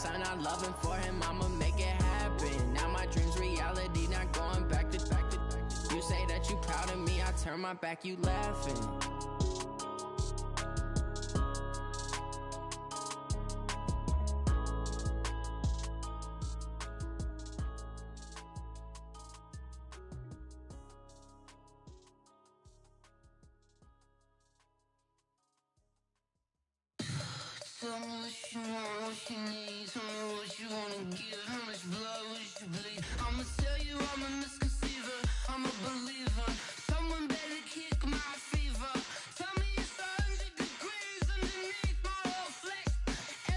son, I love him. For him, I'ma make it happen. Now my dream's reality, not going back to. You say that you proud of me, I turn my back, you laughing. Tell me what you want, what you need. Tell me what you wanna give. How much blood would you bleed? I'ma tell you I'm a misconceiver. I'm a believer. Someone better kick my fever. Tell me it's 100 degrees underneath my whole flesh.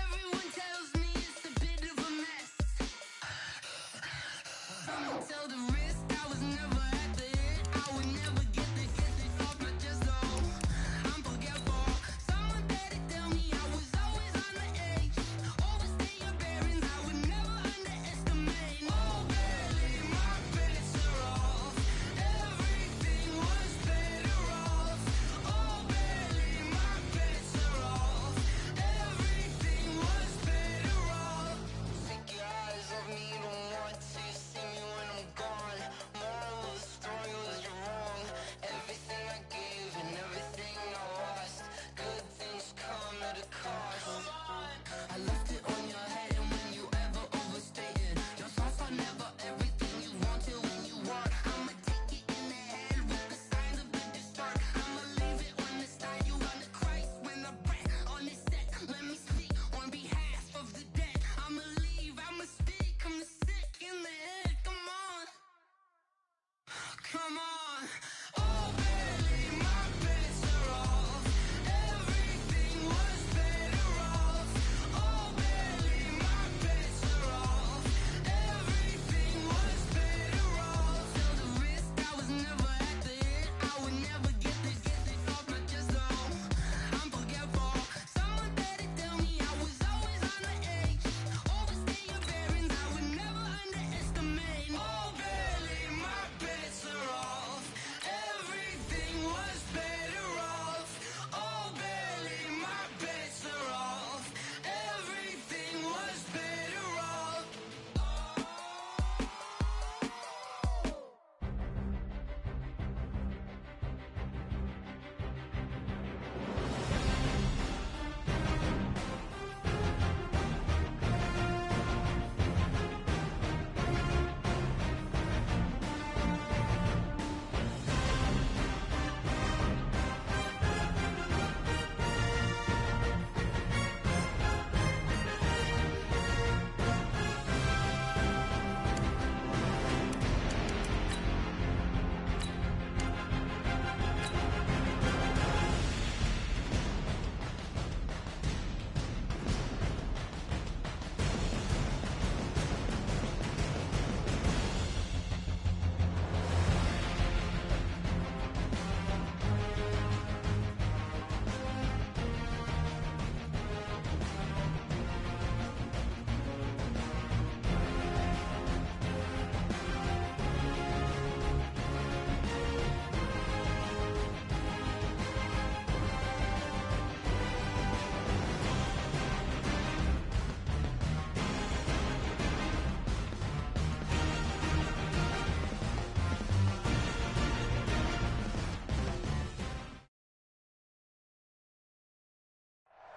Everyone tells me it's a bit of a mess. I'ma tell the risk I was never at the hit. I would never get this off my chest though. I'm forgetful. Someone better tell me I was always on the edge. Overstay your bearings, I would never underestimate. Oh, barely my bets are off. Everything was better off. Oh, barely my bets are off. Everything was better off. Take your eyes off me, don't want to see me when I'm gone. Moral of the story was you're wrong. Everything I gave and everything I lost. Good things come at a cost. I left it on your head, and when you ever overstay it, your thoughts are never everything you want till when you want. I'ma take it in the head with the signs of the distort. I'ma leave it on the side. You on the Christ when the breath on this set. Let me speak on behalf of the dead. I'ma leave, I'ma speak. I'm the sick in the head. Come on, come on. Oh, barely my bets are off. Everything was better off. Oh, barely my bets are off. Everything was better off. Till the risk I was never at the hit. I would never get this off my chest though. I'm forgetful. Someone better tell me I was always on the edge. Overstay your bearings, I would never underestimate. Oh, barely my bets are off. Everything was better off. Oh, barely my bets are off. Everything was better off.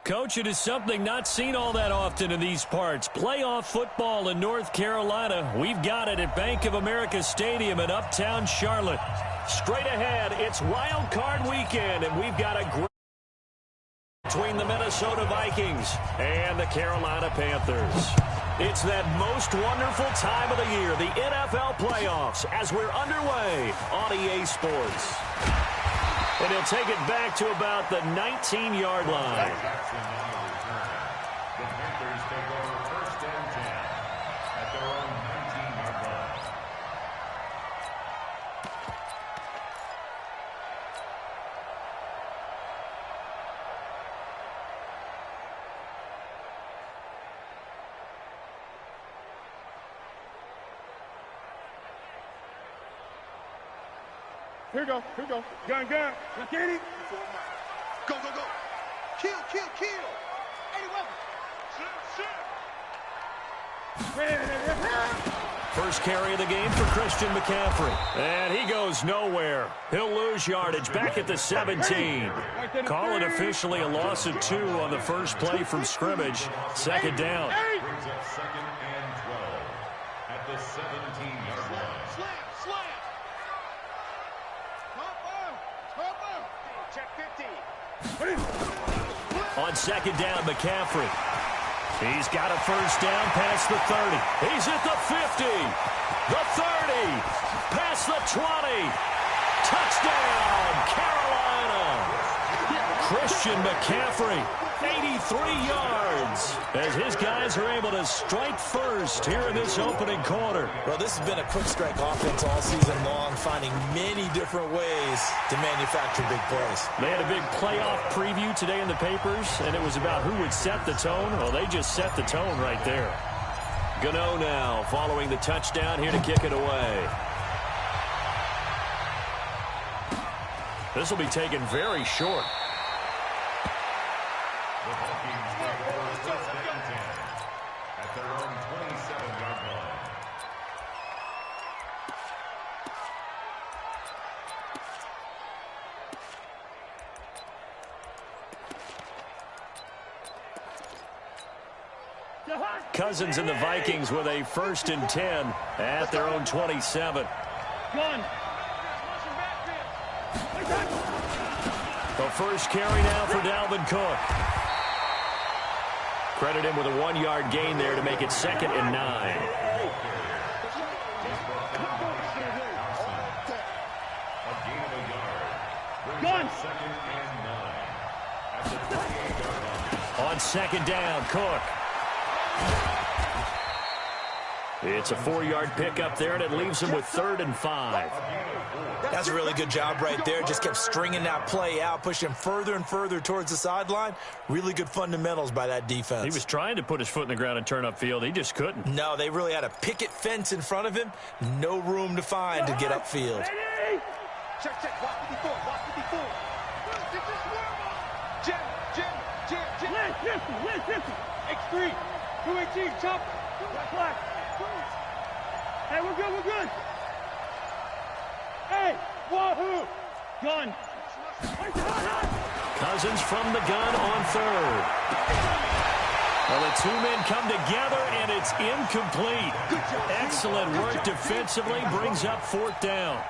Coach, it is something not seen all that often in these parts. Playoff football in North Carolina. We've got it at Bank of America Stadium in Uptown Charlotte. Straight ahead, it's Wild Card Weekend, and we've got a great between the Minnesota Vikings and the Carolina Panthers. It's that most wonderful time of the year, the NFL playoffs, as we're underway on EA Sports. And he'll take it back to about the 19-yard line. The Panthers take over first and 10 at their own 19-yard line. Here we go. Gun. Get it. Go. Kill. Eddie Weber. First carry of the game for Christian McCaffrey. And he goes nowhere. He'll lose yardage back at the 17. Call it officially a loss of 2 on the first play from scrimmage. Second down. Brings up second and 12 at the 17-yard line. Check 50. On second down, McCaffrey. He's got a first down past the 30. He's at the 50. The 30. Past the 20. Touchdown, Carolina. Christian McCaffrey, 83 yards, as his guys are able to strike first here in this opening quarter. Well, this has been a quick strike offense all season long, finding many different ways to manufacture big plays. They had a big playoff preview today in the papers, and it was about who would set the tone. Well, they just set the tone right there. Gano now following the touchdown here to kick it away. This will be taken very short. The Vikings take over first and 10 at their own 27-yard line. Cousins and the Vikings with a first and 10 at their own 27. Gun. The first carry now for Dalvin Cook. Credit him with a 1-yard gain there to make it second and 9. Gun. Second and 9 at the 28-yard line. On second down, Cook. It's a 4-yard pickup there, and it leaves him with 3rd and 5. That's a really good job right there. Just kept stringing that play out, pushing further and further towards the sideline. Really good fundamentals by that defense. He was trying to put his foot in the ground and turn upfield. He just couldn't. No, they really had a picket fence in front of him. No room to find to get upfield. Ready? Check, check. Block 54. Block 54. Jim. Lynn 50. X3. 218. Chop. Black. Hey, we're good. Hey, wahoo! Gun. Cousins from the gun on 3rd. Well, the 2 men come together, and it's incomplete. Excellent work defensively, brings up 4th down.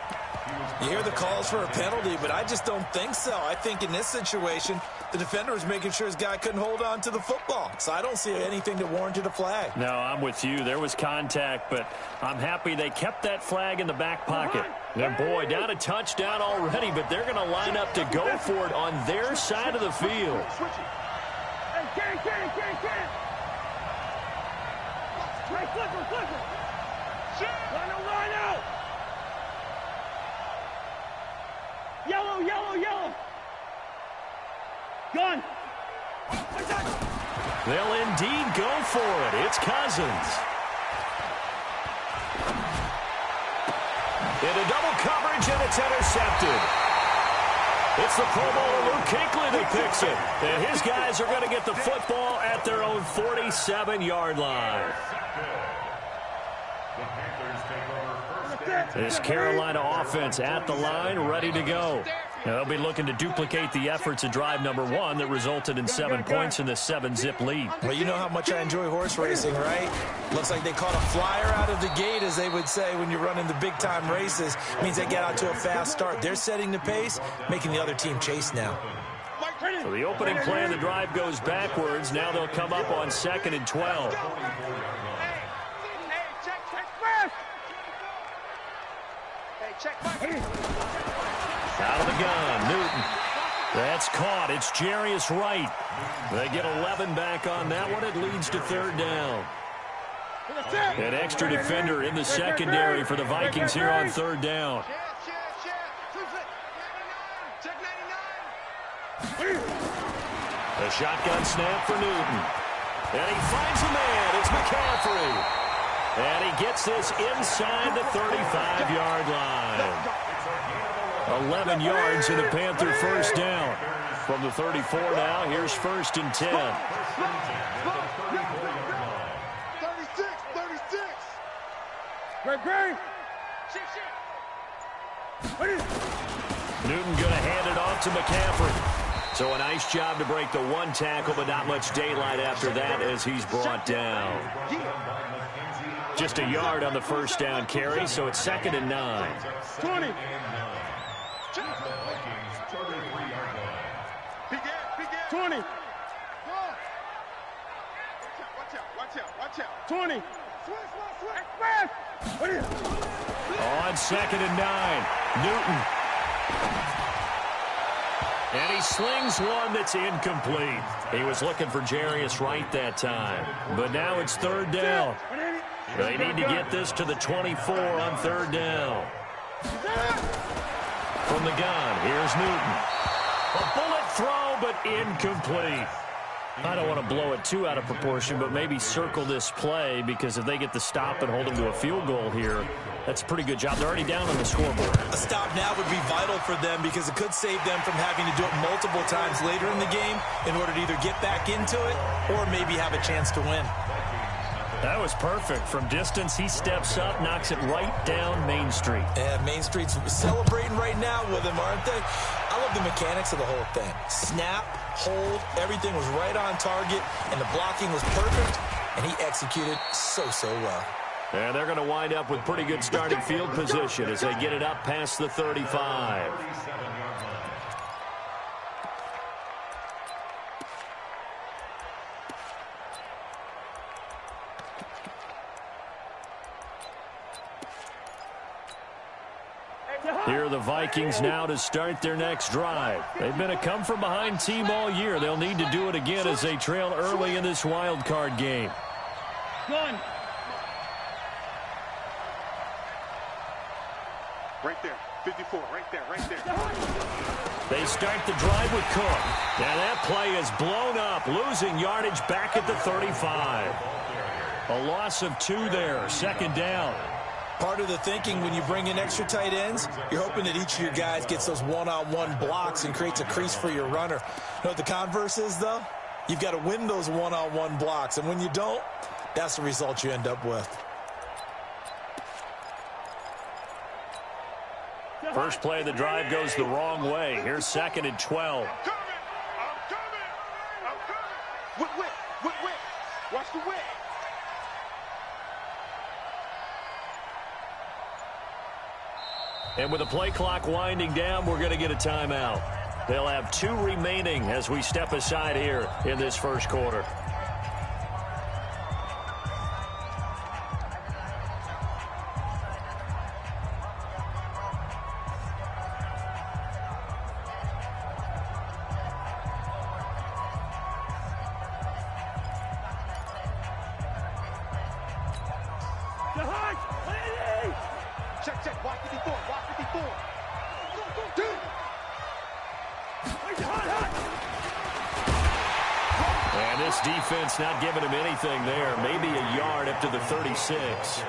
You hear the calls for a penalty, but I just don't think so. I think in this situation, the defender was making sure his guy couldn't hold on to the football. So I don't see anything that warranted a flag. No, I'm with you. There was contact, but I'm happy they kept that flag in the back pocket. And boy, down a touchdown already, but they're going to line up to go for it on their side of the field. Hey, Ken. Hey, Clipper. Line out. Yellow. Gun. They'll indeed go for it. It's Cousins. Into double coverage, and it's intercepted. It's the Pro Bowler Luke Kuechly that picks it. And his guys are going to get the football at their own 47-yard line. The Panthers take over first and 10. This Carolina offense at the line, ready to go. Now, they'll be looking to duplicate the efforts of drive number 1 that resulted in 7 points in the 7-zip lead. Well, you know how much I enjoy horse racing, right? Looks like they caught a flyer out of the gate, as they would say when you're running the big-time races. Means they get out to a fast start. They're setting the pace, making the other team chase now. So the opening play of the drive goes backwards. Now they'll come up on 2nd and 12. Out of the gun, Newton. That's caught. It's Jarius Wright. They get 11 back on that one. It leads to 3rd down. An extra defender in the secondary for the Vikings here on 3rd down. The shotgun snap for Newton. And he finds a man. It's McCaffrey. And he gets this inside the 35-yard line. 11 yards in the Panther first down. From the 34 now, here's 1st and 10. 36, Great. Newton going to hand it off to McCaffrey. So a nice job to break the one tackle, but not much daylight after that as he's brought down. Just a yard on the first down carry, so it's 2nd and 9. 20. Begin. 20. Watch out. 20. Express. On 2nd and 9, Newton. And he slings one that's incomplete. He was looking for Jarius Wright that time. But now it's 3rd down. They need to get this to the 24 on 3rd down. From the gun, here's Newton. A bullet throw, but incomplete. I don't want to blow it too out of proportion, but maybe circle this play, because if they get the stop and hold them to a field goal here, that's a pretty good job. They're already down on the scoreboard. A stop now would be vital for them because it could save them from having to do it multiple times later in the game in order to either get back into it or maybe have a chance to win. That was perfect. From distance, he steps up, knocks it right down Main Street. And Main Street's celebrating right now with him, aren't they? I love the mechanics of the whole thing. Snap, hold, everything was right on target, and the blocking was perfect, and he executed so well. And they're going to wind up with pretty good starting field position as they get it up past the 35. Here are the Vikings now to start their next drive. They've been a come-from-behind team all year. They'll need to do it again as they trail early in this wild card game. Gun. Right there. 54. Right there. They start the drive with Cook. And that play is blown up, losing yardage back at the 35. A loss of 2 there, 2nd down. Part of the thinking when you bring in extra tight ends, you're hoping that each of your guys gets those one-on-one blocks and creates a crease for your runner. You know what the converse is, though? You've got to win those one-on-one blocks, and when you don't, that's the result you end up with. First play of the drive goes the wrong way. Here's 2nd and 12. I'm coming. Whip. Watch the whip. And with the play clock winding down, we're going to get a timeout. They'll have 2 remaining as we step aside here in this first quarter. Check. Watch 54. And this defense not giving him anything there. Maybe a yard up to the 36.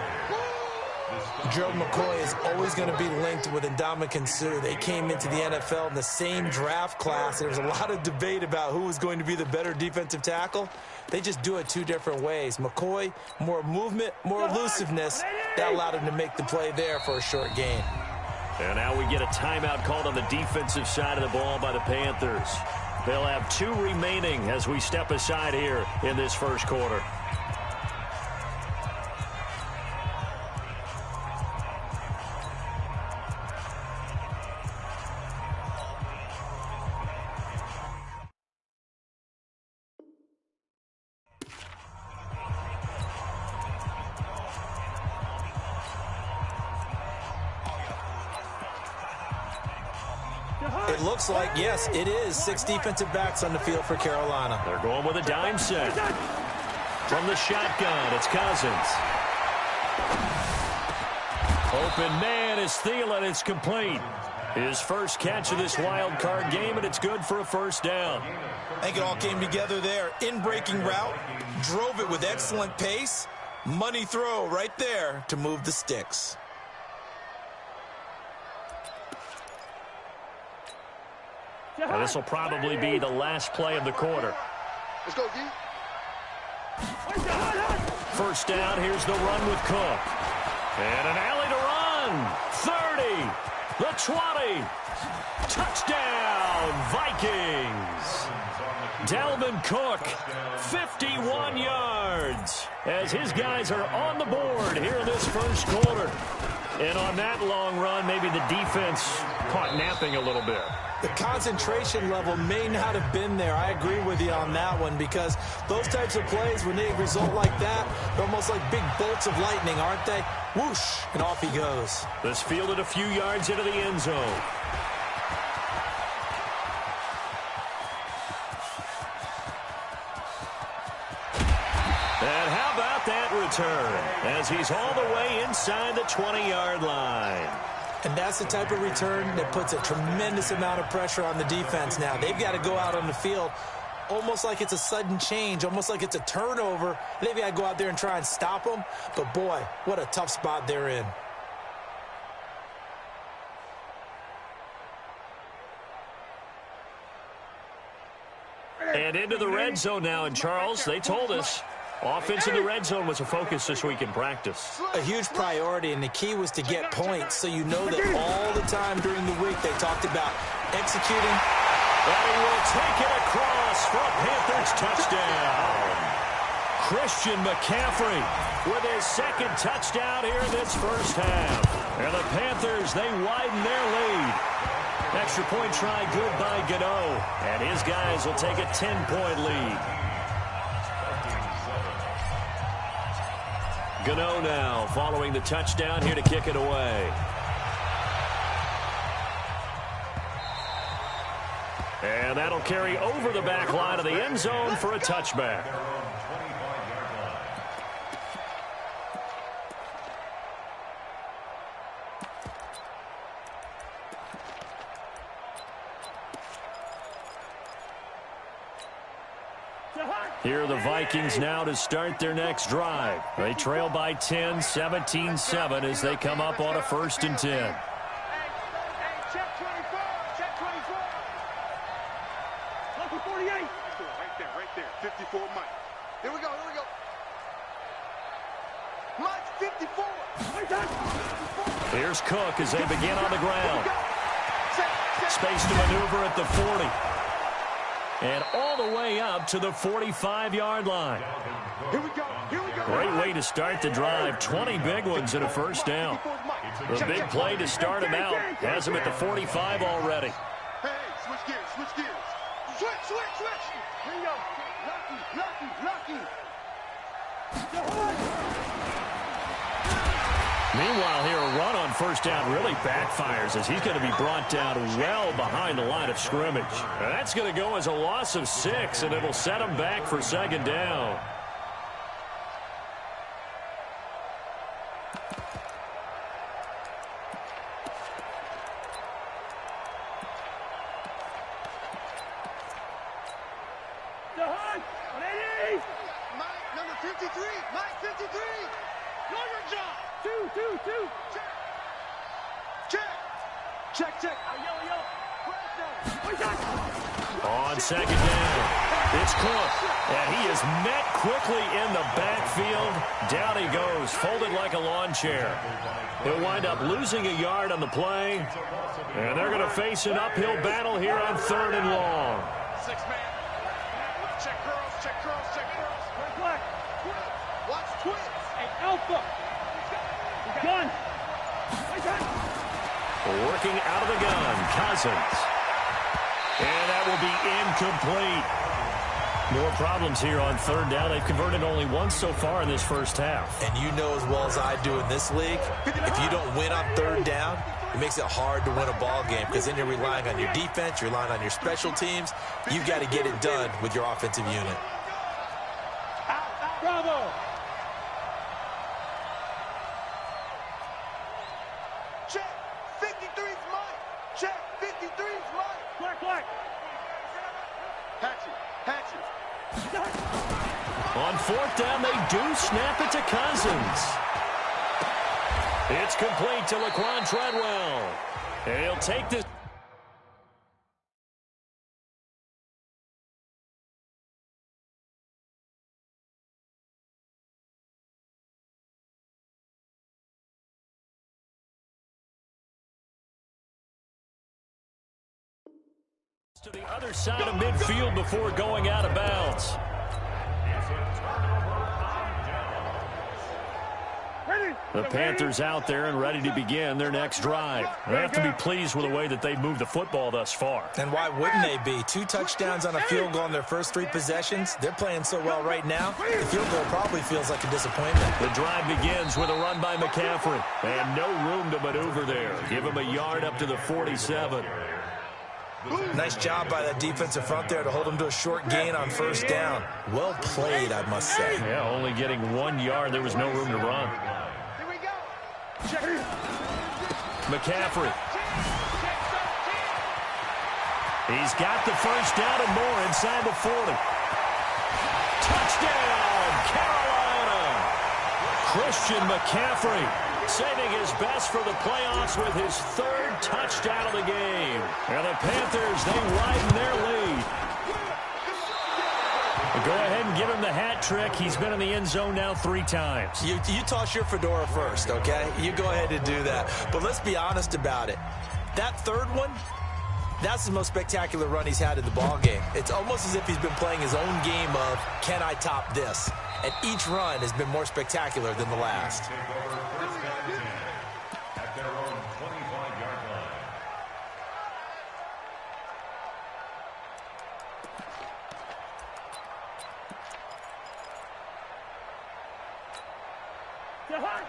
Gerald McCoy is always going to be linked with Ndamukong Suh. They came into the NFL in the same draft class. There was a lot of debate about who was going to be the better defensive tackle. They just do it 2 different ways. McCoy, more movement, more elusiveness. That allowed him to make the play there for a short gain. And now we get a timeout called on the defensive side of the ball by the Panthers. They'll have 2 remaining as we step aside here in this first quarter. It looks like, yes, it is 6 defensive backs on the field for Carolina. They're going with a dime set. From the shotgun, it's Cousins. Open man is Thielen. It's complete. His first catch of this wild card game, and it's good for a first down. I think it all came together there. In-breaking route, drove it with excellent pace. Money throw right there to move the sticks. Now, this will probably be the last play of the quarter. Let's go, D. First down, here's the run with Cook. And an alley to run. 30. The 20. Touchdown, Vikings. Dalvin Cook, 51 yards, as his guys are on the board here in this first quarter. And on that long run, maybe the defense caught napping a little bit. The concentration level may not have been there. I agree with you on that one, because those types of plays, when they result like that, they're almost like big bolts of lightning, aren't they? Whoosh, and off he goes. This fielded a few yards into the end zone. And how about that return, as he's all the way inside the 20-yard line. And that's the type of return that puts a tremendous amount of pressure on the defense now. They've got to go out on the field almost like it's a sudden change, almost like it's a turnover. They've got to go out there and try and stop them. But, boy, what a tough spot they're in. And into the red zone now, and Charles, they told us offense in the red zone was a focus this week in practice. A huge priority, and the key was to get points, so you know that all the time during the week they talked about executing. And he will take it across for a Panthers touchdown. Christian McCaffrey with his second touchdown here in this first half. And the Panthers, they widen their lead. Extra point try good by Gano. And his guys will take a 10-point lead. Gano now following the touchdown here to kick it away. And that'll carry over the back line of the end zone for a touchback. Here are the Vikings now to start their next drive. They trail by 10, 17-7 as they come up on a 1st and 10. Hey, check 24, check 24. Lucky 48. Right there, 54 Mike. Here we go. Mike's 54. Here's Cook as they begin on the ground. Space to maneuver at the 40. And all the way up to the 45-yard line. Here we go. Great way to start the drive. 20 big ones in a first down. The big play to start him out has him at the 45 already. Hey, switch gears. Switch. Here you go. Lucky. Meanwhile, here a run on first down really backfires as he's going to be brought down well behind the line of scrimmage. And that's going to go as a loss of 6, and it'll set him back for 2nd down. Mike, number 53. Mike, 53. Know your job. Two. Check. On 2nd down, it's Cook, and he is met quickly in the backfield. Down he goes, folded like a lawn chair. He'll wind up losing a yard on the play, and they're going to face an uphill battle here on 3rd and long. 6-man. Check curls. Black. Watch twins. Hey, Alpha. Gun. Working out of the gun, Cousins. And that will be incomplete. More problems here on 3rd down. They've converted only once so far in this first half. And you know as well as I do in this league, if you don't win on 3rd down, it makes it hard to win a ball game, because then you're relying on your defense, you're relying on your special teams. You've got to get it done with your offensive unit. Bravo. Check. 53's Mike. Check. 53's Mike. Black. Hatchet. On 4th down, they do snap it to Cousins. It's complete to Laquan Treadwell. And he'll take this. To the other side of midfield before going out of bounds. The Panthers out there and ready to begin their next drive. They have to be pleased with the way that they've moved the football thus far. And why wouldn't they be? 2 touchdowns on a field goal in their first 3 possessions. They're playing so well right now, the field goal probably feels like a disappointment. The drive begins with a run by McCaffrey. And no room to maneuver there. Give him a yard up to the 47. Nice job by that defensive front there to hold him to a short gain on first down. Well played, I must say. Yeah, only getting 1 yard. There was no room to run. McCaffrey. He's got the first down and more inside the 40. Touchdown, Carolina! Christian McCaffrey saving his best for the playoffs with his 3rd touchdown of the game. And the Panthers, they widen their lead. Go ahead and give him the hat trick. He's been in the end zone now 3 times. You toss your fedora first, okay? You go ahead and do that. But let's be honest about it. That 3rd one, that's the most spectacular run he's had in the ball game. It's almost as if he's been playing his own game of, can I top this? And each run has been more spectacular than the last. At their own 25-yard line.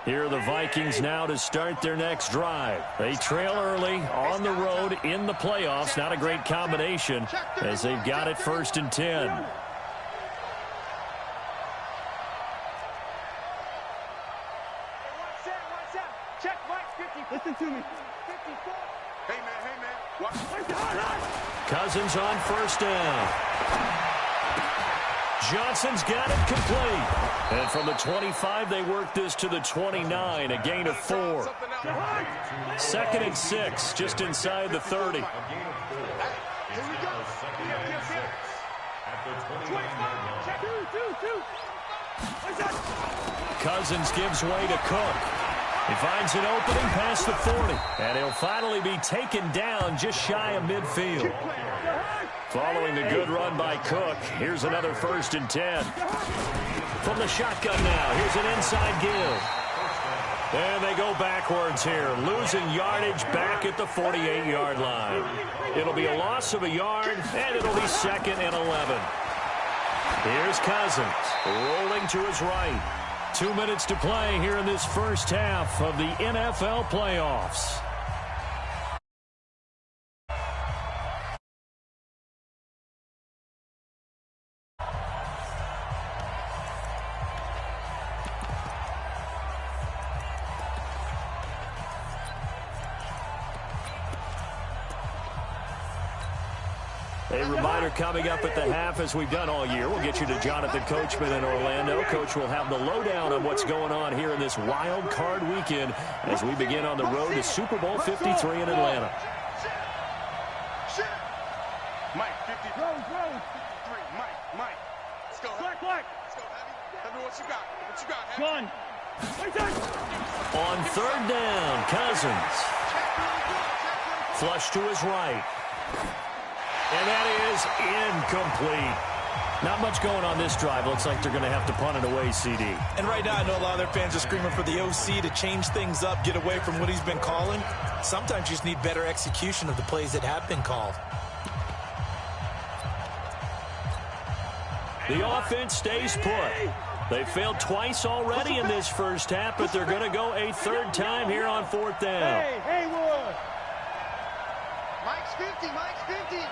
Here are the Vikings now to start their next drive. They trail early on the road in the playoffs. Not a great combination as they've got it 1st and 10. Check, Mike, 50. Listen to me. 54. Hey, man. Watch. Cousins on 1st down. Johnson's got it complete. And from the 25, they work this to the 29, a gain of 4. 2nd and 6, just inside the 30. Cousins gives way to Cook. He finds an opening past the 40. And he'll finally be taken down just shy of midfield. Following the good run by Cook, here's another 1st and 10. From the shotgun now, here's an inside give. And they go backwards here, losing yardage back at the 48-yard line. It'll be a loss of a yard, and it'll be 2nd and 11. Here's Cousins, rolling to his right. 2 minutes to play here in this first half of the NFL playoffs. A reminder coming up at the half, as we've done all year. We'll get you to Jonathan Coachman in Orlando. Coach will have the lowdown on what's going on here in this wild card weekend as we begin on the road to Super Bowl 53 in Atlanta. Mike, 53. Mike. Let's go. Let's go, Heavy. Heavy, what you got? Heavy? On 3rd down, Cousins. Flush to his right. And that is incomplete. Not much going on this drive. Looks like they're going to have to punt it away, CD. And right now, I know a lot of their fans are screaming for the OC to change things up, get away from what he's been calling. Sometimes you just need better execution of the plays that have been called. The offense stays put. They failed twice already in this first half, but they're going to go a 3rd time here on 4th down. Hey, Haywood. Mike's 50. Mike's 50.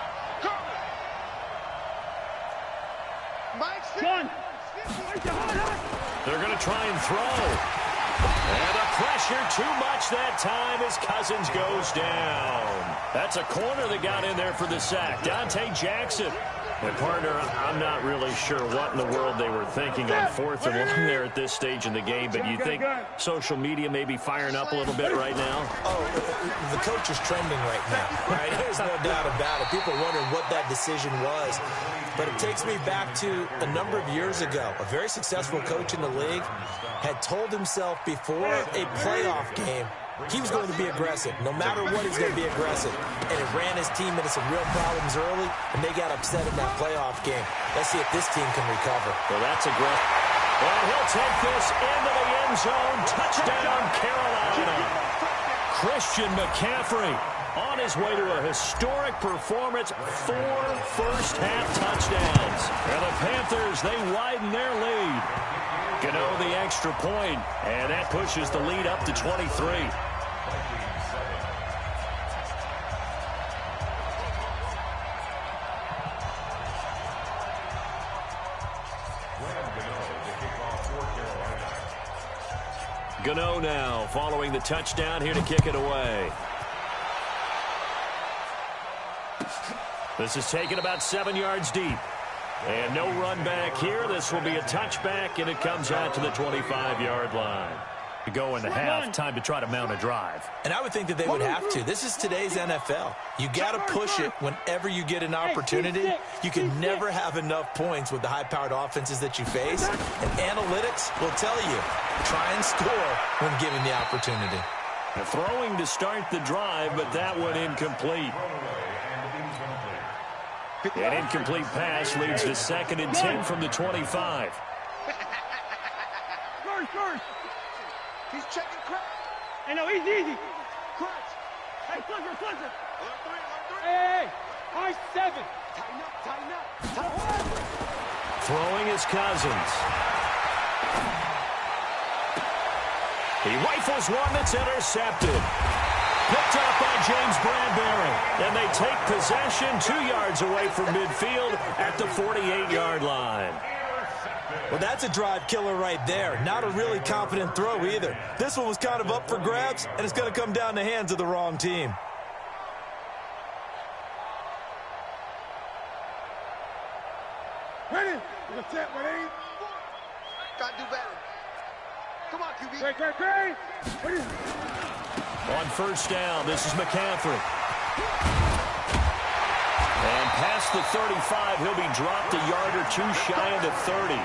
Gun. They're going to try and throw. And the pressure too much that time as Cousins goes down. That's a corner that got in there for the sack. Dante Jackson. And partner, I'm not really sure what in the world they were thinking on 4th and 1 there at this stage in the game, but you think social media may be firing up a little bit right now? Oh, the coach is trending right now, right? There's no doubt about it. People are wondering what that decision was. But it takes me back to a number of years ago. A very successful coach in the league had told himself before a playoff game, He was going to be aggressive. No matter what, he's going to be aggressive. And it ran his team into some real problems early, and they got upset in that playoff game. Let's see if this team can recover. Well, that's aggressive. And he'll take this into the end zone. Touchdown, Carolina. Christian McCaffrey on his way to a historic performance, 4 first-half touchdowns. And the Panthers, they widen their lead. Gano the extra point, and that pushes the lead up to 23. Gano now following the touchdown here to kick it away. This is taken about 7 yards deep. And no run back here. This will be a touchback, and it comes out to the 25-yard line. To go in the half, time to try to mount a drive. And I would think that they would have to. This is today's NFL. You got to push it whenever you get an opportunity. You can never have enough points with the high-powered offenses that you face. And analytics will tell you, try and score when given the opportunity. Throwing to start the drive, but that one incomplete. An incomplete pass leads to 2nd and 10 from the 25. First. He's checking crutch. Hey, no, he's easy. Crutch. Hey, Fletcher. Hey, R7. Tighten up. Throwing is Cousins. He rifles one that's intercepted. Picked up by James Bradbury. And they take possession 2 yards away from midfield at the 48-yard line. Well, that's a drive killer right there. Not a really confident throw either. This one was kind of up for grabs, and it's going to come down the hands of the wrong team. Ready? Gotta do better. Come on, QB. Great. On first down, this is McCaffrey. And past the 35, he'll be dropped a yard or two shy of the 30.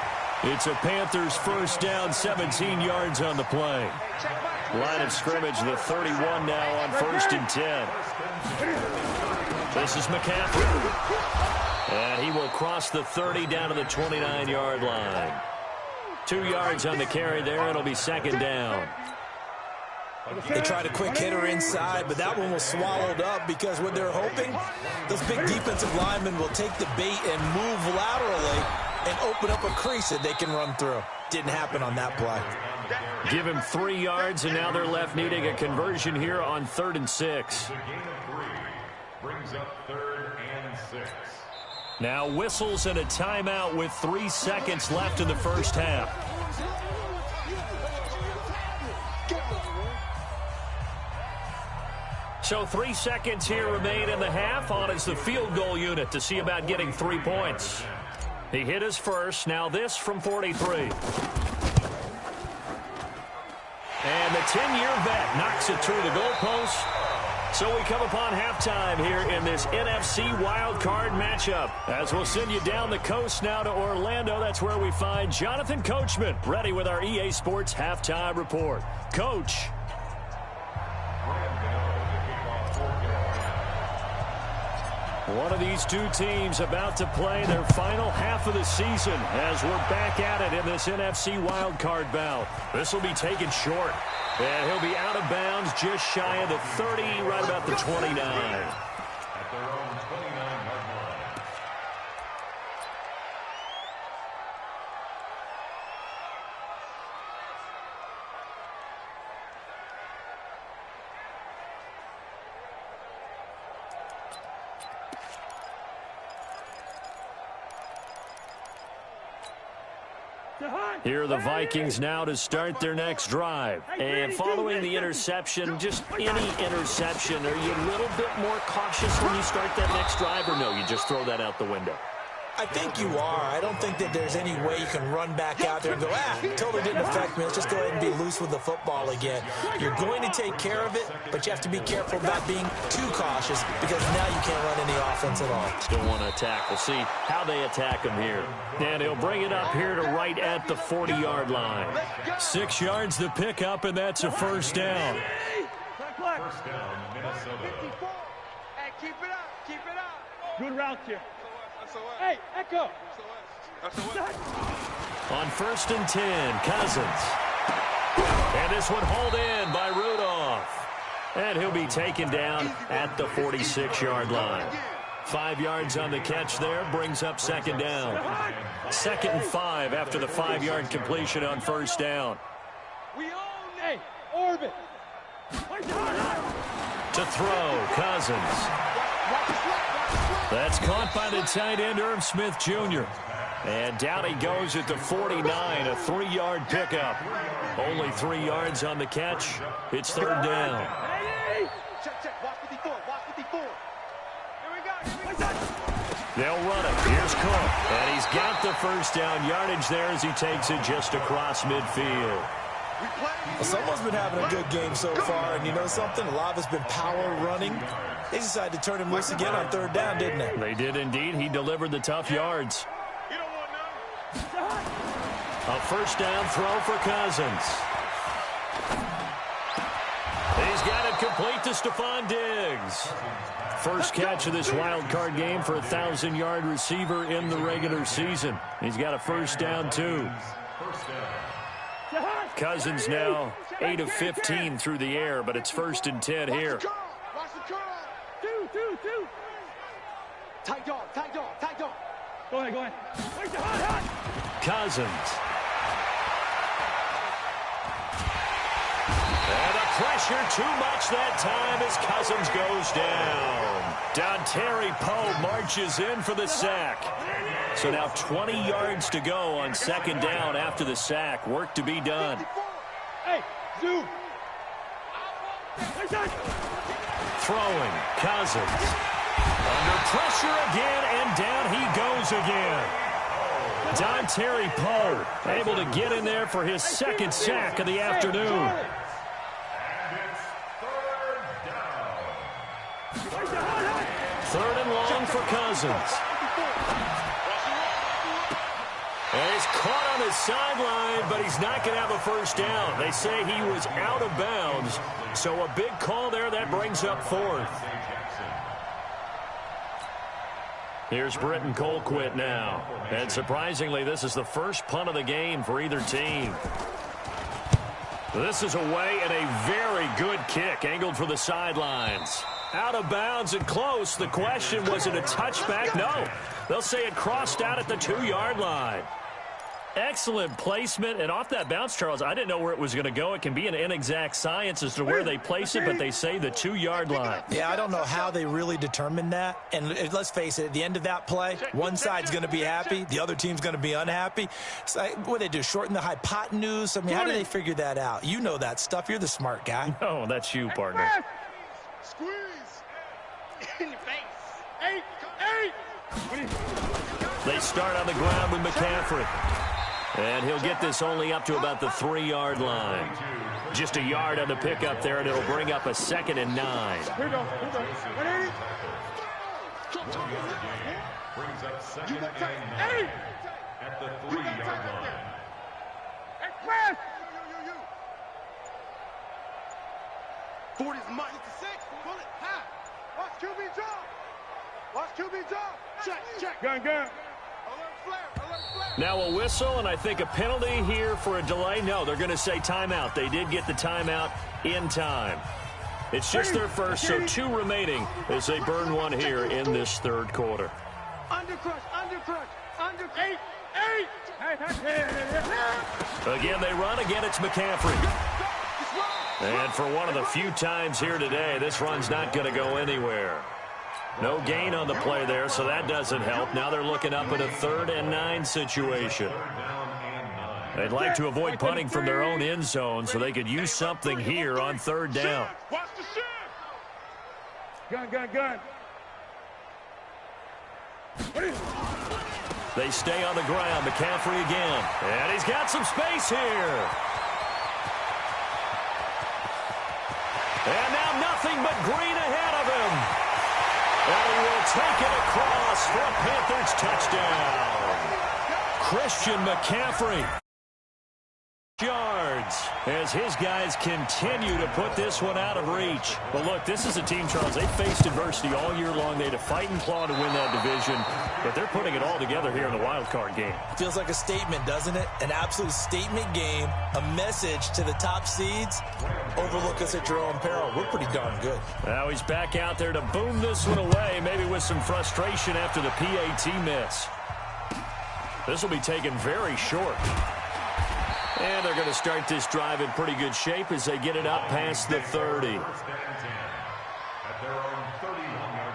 It's a Panthers first down, 17 yards on the play. Line of scrimmage, the 31 now on 1st and 10. This is McCaffrey. And he will cross the 30 down to the 29-yard line. 2 yards on the carry there. It'll be 2nd down. They tried a quick hitter inside, but that one was swallowed up because what they're hoping, those big defensive linemen will take the bait and move laterally and open up a crease that they can run through. Didn't happen on that play. Give him 3 yards, and now they're left needing a conversion here on 3rd and 6. The gain of 3 brings up 3rd and 6. Now whistles and a timeout with 3 seconds left in the first half. So 3 seconds here remain in the half. On is the field goal unit to see about getting 3 points. He hit his first. Now this from 43. And the 10-year vet knocks it through the goalpost. So we come upon halftime here in this NFC wildcard matchup. As we'll send you down the coast now to Orlando. That's where we find Jonathan Coachman ready with our EA Sports halftime report. Coach. One of these two teams about to play their final half of the season as we're back at it in this NFC wildcard bout. This will be taken short. And he'll be out of bounds just shy of the 30, right about the 29. At their own 29-yard line. Here are the Vikings now to start their next drive. And following the interception, just any interception, are you a little bit more cautious when you start that next drive, or no, you just throw that out the window? I think you are. I don't think that there's any way you can run back out there and go, totally didn't affect me. Let's just go ahead and be loose with the football again. You're going to take care of it, but you have to be careful about being too cautious because now you can't run any offense at all. Still want to attack. We'll see how they attack him here. And he'll bring it up here to right at the 40-yard line. 6 yards to pick up, and that's a first down. First down, Minnesota. 54. Hey, keep it up. Keep it up. Good route here. SOS. Hey, Echo. On 1st and 10, Cousins. And this one hauled in by Rudolph. And he'll be taken down at the 46-yard line. 5 yards on the catch there, brings up 2nd down. 2nd and 5 after the 5-yard completion on 1st down. We own it. Hey, orbit. To throw, Cousins. That's caught by the tight end, Irv Smith Jr. And down he goes at the 49, a 3-yard pickup. Only 3 yards on the catch. It's 3rd down. Check. Watch 54. Watch 54. Here we go. They'll run it. Here's Cook. And he's got the 1st down yardage there as he takes it just across midfield. Well, someone's been having a good game so far, and you know something? A lot of it's been power running. They decided to turn him loose again on 3rd down, didn't they? They did indeed. He delivered the tough yards. A 1st down throw for Cousins. He's got it complete to Stephon Diggs. First catch of this wild card game for a 1,000-yard receiver in the regular season. He's got a 1st down, too. Cousins now 8 of 15 through the air, but it's 1st and 10 here. Watch the curl. Two. Tight dog. Go ahead. Cousins. And the pressure too much that time as Cousins goes down. Dontari Poe marches in for the sack. So now 20 yards to go on 2nd down after the sack. Work to be done. Hey, zoom. Throwing, Cousins. Under pressure again, and down he goes again. Dontari Poe able to get in there for his 2nd sack of the afternoon. And it's 3rd down. 3rd and long for Cousins. And he's caught on his sideline, but he's not going to have a 1st down. They say he was out of bounds, so a big call there that brings up 4th. Here's Britton Colquitt now. And surprisingly, this is the first punt of the game for either team. This is away and a very good kick, angled for the sidelines. Out of bounds and close. The question, was it a touchback? No. They'll say it crossed out at the 2-yard line. Excellent placement, and off that bounce, Charles, I didn't know where it was going to go. It can be an inexact science as to where they place it, but they say the 2-yard line. Yeah, I don't know how they really determined that. And let's face it, at the end of that play, one side's going to be happy, the other team's going to be unhappy. So, what do they do, shorten the hypotenuse? I mean, how do they figure that out? You know that stuff. You're the smart guy. Oh, that's you, partner. Squeeze. In your face. 8. They start on the ground with McCaffrey. And he'll get this only up to about the 3-yard line. Just a yard on the pickup there, and it'll bring up a 2nd and 9. Here we go. Brings up 2nd and 9 at the 3-yard line. Press. 40's Mike. 6. Pull it. Half. Watch QB drop. Watch QB drop. Check. Gun. Alert flare. Now a whistle, and I think a penalty here for a delay. No, they're going to say timeout. They did get the timeout in time. It's just their first, so 2 remaining as they burn one here in this 3rd quarter. Undercrush. 8. Again, they run. Again, it's McCaffrey. And for one of the few times here today, this run's not going to go anywhere. No gain on the play there, so that doesn't help. Now they're looking up at a 3rd and 9 situation. They'd like to avoid punting from their own end zone so they could use something here on 3rd down. Watch the shift. Gun. They stay on the ground. McCaffrey again. And he's got some space here. And now nothing but green ahead of him. And he will take it across for a Panthers touchdown. Christian McCaffrey. yards as his guys continue to put this one out of reach. But look, this is a team, Charles, they faced adversity all year long. They had to fight and claw to win that division, but they're putting it all together here in the wild card game. Feels like a statement, doesn't it? An absolute statement game, a message to the top seeds. Overlook us at your own peril. We're pretty darn good. Now he's back out there to boom this one away, maybe with some frustration after the PAT miss. This will be taken very short. And they're going to start this drive in pretty good shape as they get it up past the 30. At their own 31-yard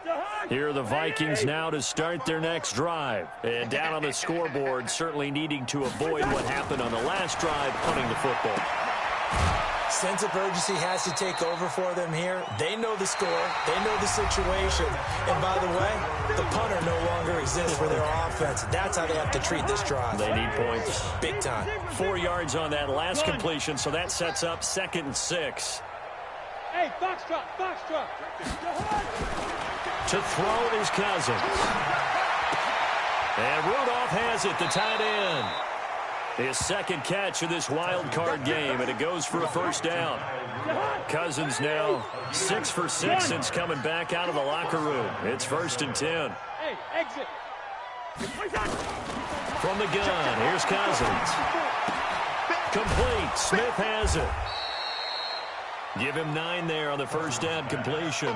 line. Here are the Vikings now to start their next drive. And down on the scoreboard, certainly needing to avoid what happened on the last drive, punting the football. Sense of urgency has to take over for them here. They know the score. They know the situation. And by the way, the punter no longer exists for their offense. That's how they have to treat this drive. They need points. Big time. 4 yards on that last completion, so that sets up 2nd and 6. Hey, Foxtrot, Foxtrot. To throw is Cousins. And Rudolph has it, the tight end. His second catch of this wild card game, and it goes for a first down. Cousins now 6 for 6 since coming back out of the locker room. It's 1st and 10. Hey, exit. From the gun, here's Cousins. Complete. Smith has it. Give him 9 there on the first down completion.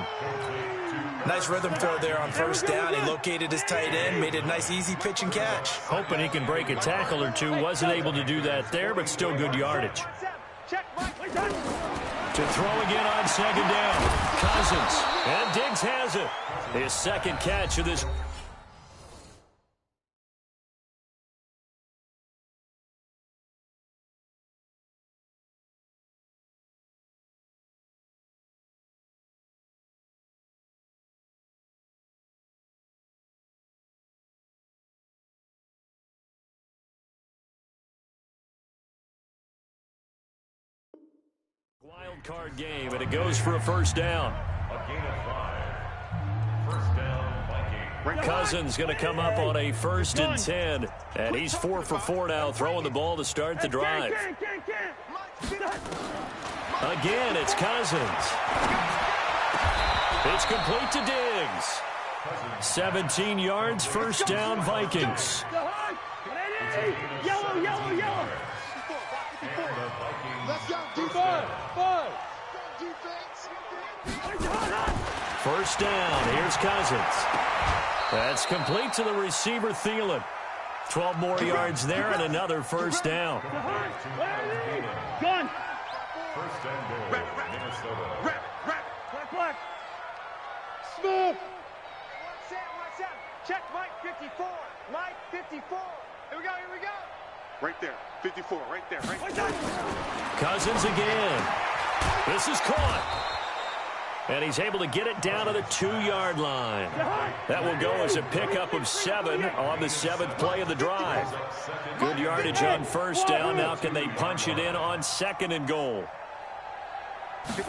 Nice rhythm throw there on first down. He located his tight end, made it a nice easy pitch and catch. Hoping he can break a tackle or two. Wasn't able to do that there, but still good yardage. To throw again on 2nd down. Cousins. And Diggs has it. His second catch of this. Wild card game, and it goes for a first down. A gain of 5. First down, Vikings. Cousins going to come up on a 1st and 10, and he's 4 for 4 now, throwing the ball to start the drive. Again, it's Cousins. It's complete to Diggs. 17 yards, first down, Vikings. Yellow, yellow, yellow. Let's go, Five. First down, here's Cousins. That's complete to the receiver, Thielen. 12 more yards there and another first down. Gun. First and goal, Minnesota. Black. Smith. Watch out. Check Mike 54. Mike 54. Here we go. Right there. 54, right there. Right there. Cousins again. This is caught. And he's able to get it down to the 2-yard line. That will go as a pickup of 7 on the 7th play of the drive. Good yardage on first down. Now can they punch it in on 2nd and goal? To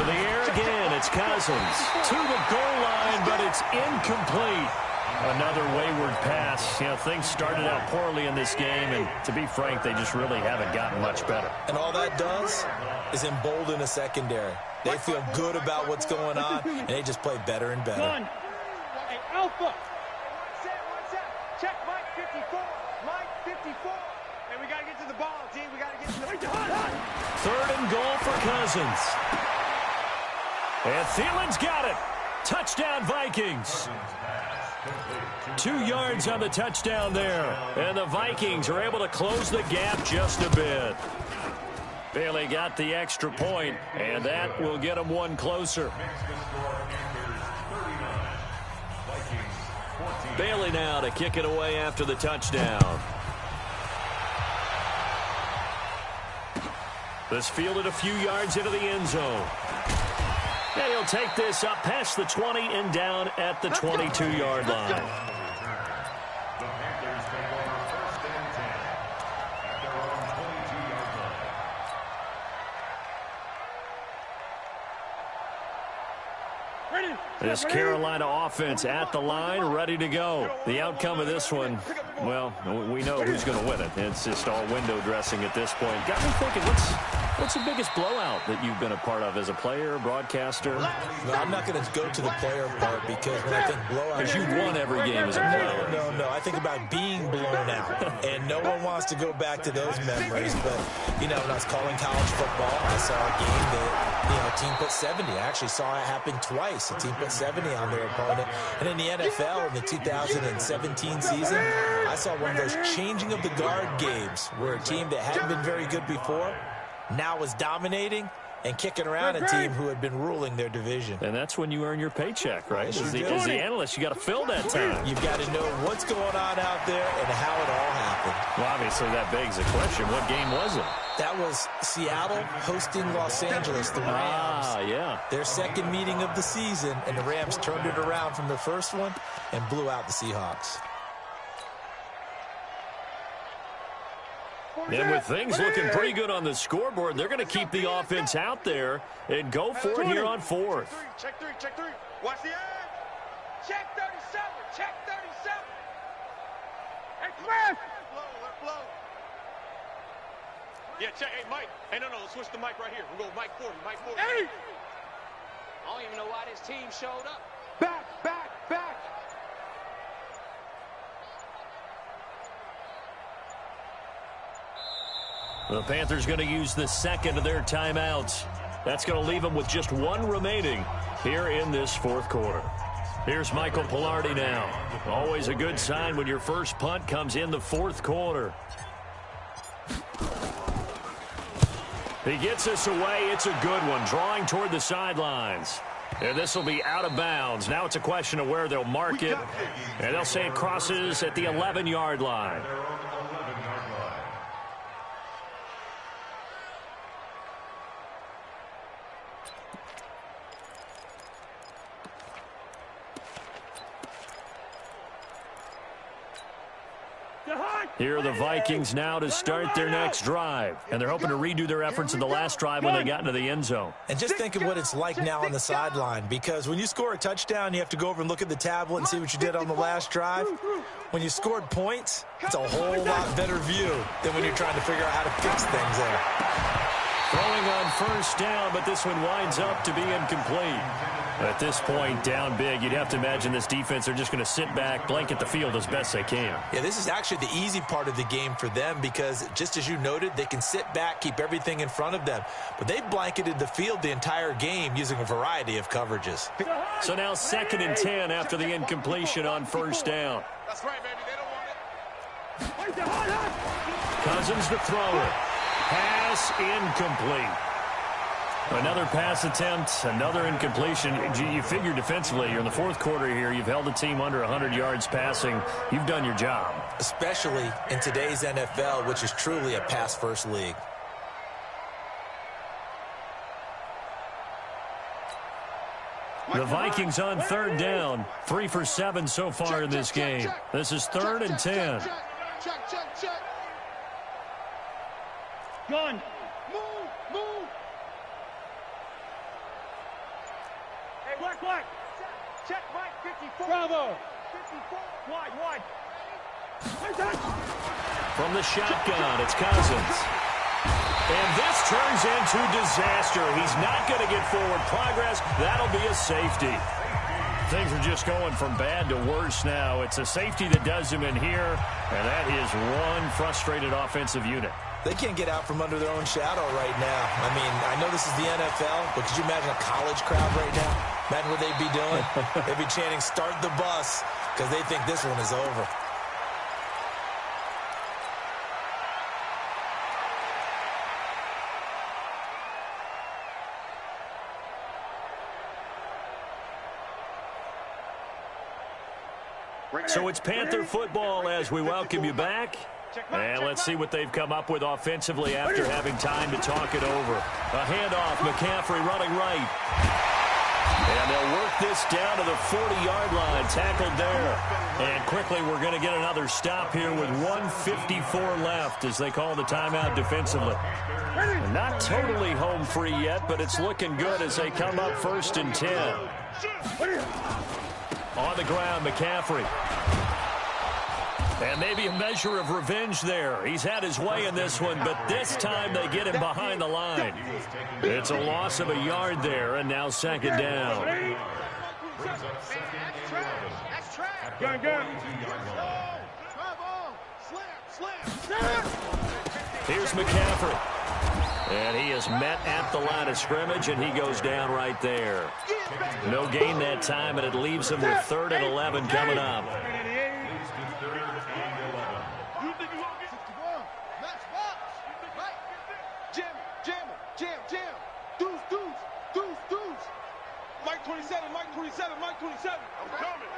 the air again. It's Cousins. To the goal line, but it's incomplete. Another wayward pass. You know, things started out poorly in this game, and to be frank, they just really haven't gotten much better. And all that does is embolden a secondary. They feel good about what's going on, and they just play better and better. Gun. Hey, Alpha. Watch out. Check Mike 54. Mike 54. And we got to get to the ball, team. We got to get to the ball. 3rd and goal for Cousins. And Thielen's got it. Touchdown, Vikings. 2 yards on the touchdown there. And the Vikings are able to close the gap just a bit. Bailey got the extra point, and that will get them one closer. Bailey now to kick it away after the touchdown. This fielded a few yards into the end zone. And he'll take this up past the 20 and down at the 22-yard line. The Panthers take over 1st and 10 at their own 22-yard line. This Carolina offense at the line, ready to go. The outcome of this one, well, we know who's going to win it. It's just all window dressing at this point. Got me thinking, what's the biggest blowout that you've been a part of as a player, broadcaster? No, I'm not going to go to the player part because when I think blowout... Because you've won every game as a player. No. I think about being blown out. And no one wants to go back to those memories. But, you know, when I was calling college football, I saw a game that, you know, a team put 70. I actually saw it happen twice. A team put 70 on their opponent. And in the NFL, in the 2017 season, I saw one of those changing of the guard games where a team that hadn't been very good before now was dominating and kicking around a team who had been ruling their division. And that's when you earn your paycheck, right? As the analyst, you got to fill that time. You've got to know what's going on out there and how it all happened. Well, obviously, that begs the question, what game was it? That was Seattle hosting Los Angeles, the Rams. Yeah. Their second meeting of the season, and the Rams turned it around from the first one and blew out the Seahawks. And with things looking pretty good on the scoreboard, they're going to keep the offense out there and go for it here on fourth. Check three. Watch the edge. Check 37. Check 37. Hey, Cliff! Let blow. Yeah, check. Hey, Mike. Hey, no. Let's switch the mic right here. We'll go Mike 40. Hey! I don't even know why this team showed up. Back. The Panthers going to use the second of their timeouts. That's going to leave them with just one remaining here in this fourth quarter. Here's Michael Palardy now. Always a good sign when your first punt comes in the fourth quarter. He gets this away. It's a good one, drawing toward the sidelines. And this will be out of bounds. Now it's a question of where they'll mark it. And they'll say it crosses at the 11-yard line. Here are the Vikings now to start their next drive. And they're hoping to redo their efforts in the last drive when they got into the end zone. And just think of what it's like now on the sideline, because when you score a touchdown, you have to go over and look at the tablet and see what you did on the last drive. When you scored points, it's a whole lot better view than when you're trying to figure out how to fix things there. Throwing on first down, but this one winds up to be incomplete. At this point, down big, you'd have to imagine this defense are just going to sit back, blanket the field as best they can. Yeah, this is actually the easy part of the game for them because, just as you noted, they can sit back, keep everything in front of them. But they've blanketed the field the entire game using a variety of coverages. So now 2nd and 10 after the incompletion on first down. That's right, baby. They don't want it. Cousins to throw it. Pass incomplete. Another pass attempt, another incompletion. You figure defensively, you're in the fourth quarter here. You've held a team under 100 yards passing. You've done your job. Especially in today's NFL, which is truly a pass-first league. The Vikings on third down. 3 for 7 so far in this game. This is 3rd and 10. Check. Gun. Move. Hey, black. Check Mike 54. Bravo. 54. Wide. From the shotgun, it's Cousins. And this turns into disaster. He's not going to get forward progress. That'll be a safety. Things are just going from bad to worse now. It's a safety that does him in here, and that is one frustrated offensive unit. They can't get out from under their own shadow right now. I mean, I know this is the NFL, but could you imagine a college crowd right now? Imagine what they'd be doing. They'd be chanting, "Start the bus," because they think this one is over. So it's Panther football as we welcome you back. And let's see what they've come up with offensively after having time to talk it over. A handoff, McCaffrey running right. And they'll work this down to the 40-yard line, tackled there. And quickly we're going to get another stop here with 1:54 left as they call the timeout defensively. Not totally home free yet, but it's looking good as they come up 1st and 10. On the ground, McCaffrey. And maybe a measure of revenge there. He's had his way in this one, but this time they get him behind the line. It's a loss of a yard there, and now second down. That's track. Gun, gun. Here's McCaffrey. And he is met at the line of scrimmage, and he goes down right there. No gain that time, and it leaves him with 3rd and 11 coming up. Jam. Deuce. Mike 27. I'm coming.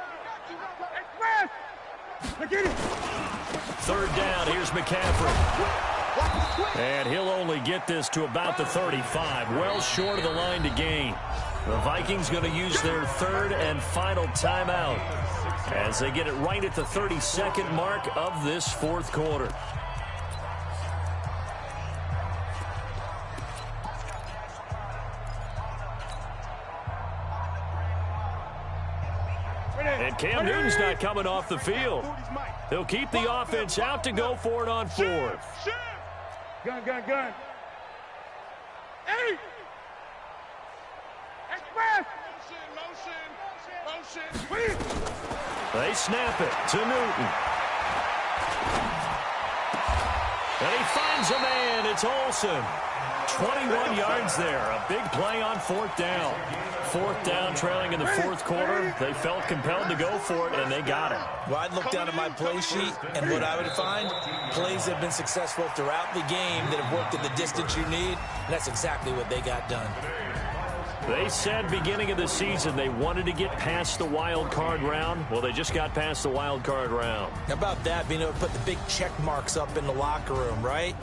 Express. Look at it. 3rd down, here's McCaffrey. And he'll only get this to about the 35, well short of the line to gain. The Vikings going to use their 3rd and final timeout as they get it right at the 32nd mark of this 4th quarter. And Cam Newton's not coming off the field. He'll keep the offense out to go for it on 4th. Gun. Hey! Express! Motion. They snap it to Newton. And he finds a man. It's Olsen. 21 yards there. A big play on 4th down. 4th down, trailing in the 4th quarter. They felt compelled to go for it, and they got it. Well, I'd look down at my play sheet, and what I would find, plays that have been successful throughout the game that have worked at the distance you need, and that's exactly what they got done. They said beginning of the season they wanted to get past the wild card round. Well, they just got past the wild card round. How about that, being able to put the big check marks up in the locker room, right?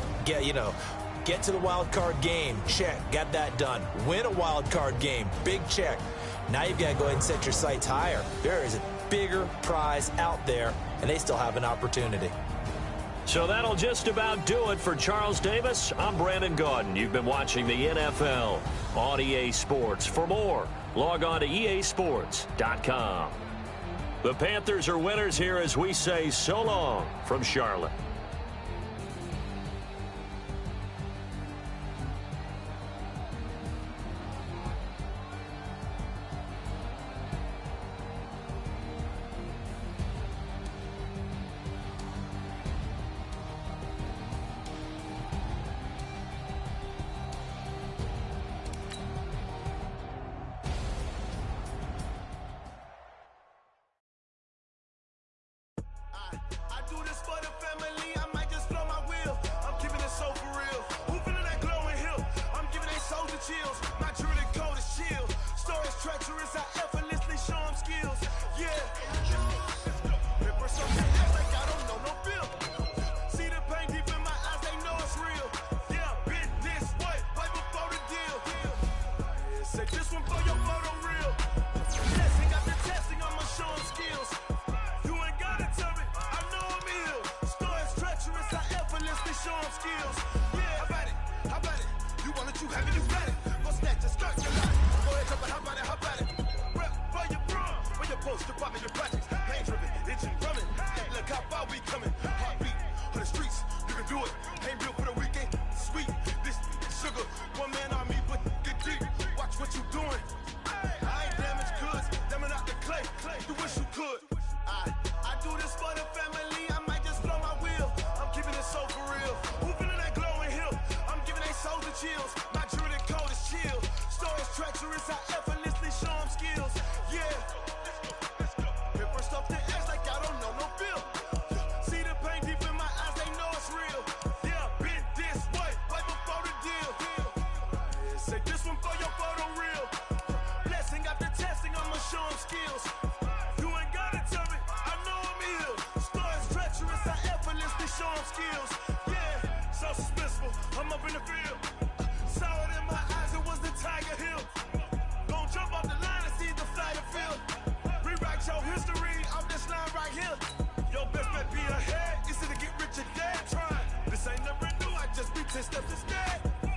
Get to the wild card game, check, got that done. Win a wild card game, big check. Now you've got to go ahead and set your sights higher. There is a bigger prize out there, and they still have an opportunity. So that'll just about do it for Charles Davis. I'm Brandon Gaudin. You've been watching the NFL on EA Sports. For more, log on to easports.com. The Panthers are winners here as we say so long from Charlotte.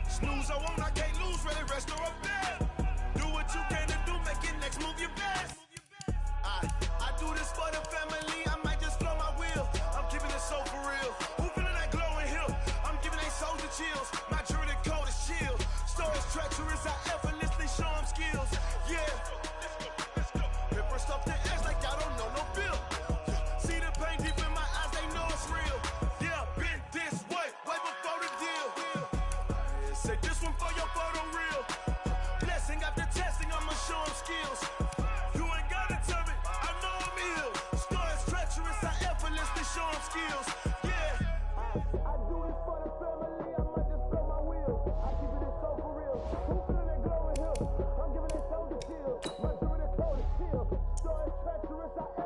Snooze, I won't, I can't lose, ready, rest or up there. Do what you can to do, make it next move, you I do this for the family, I might just blow my wheel. I'm keeping it so for real. Who feeling that glowing hill? I'm giving they soldier chills. My jewelry code is chill. Stories treacherous, I effortlessly show them skills. Yeah. Paper stuff the edge like I don't know no bill. See the pain deep in my eyes, they know it's real. Yeah, been this way before the deal. Say this one for your photo reel. Blessing after testing, I'ma show them skills. You ain't gotta tell me, I know I'm ill. Stories treacherous, I effortlessly show them skills. Yeah. I do this for the family, I might just blow my wheel. I keep it so for real. Who feeling that glowing hill? I'm giving they soldier chills. My jewelry code is chill. Stories treacherous, I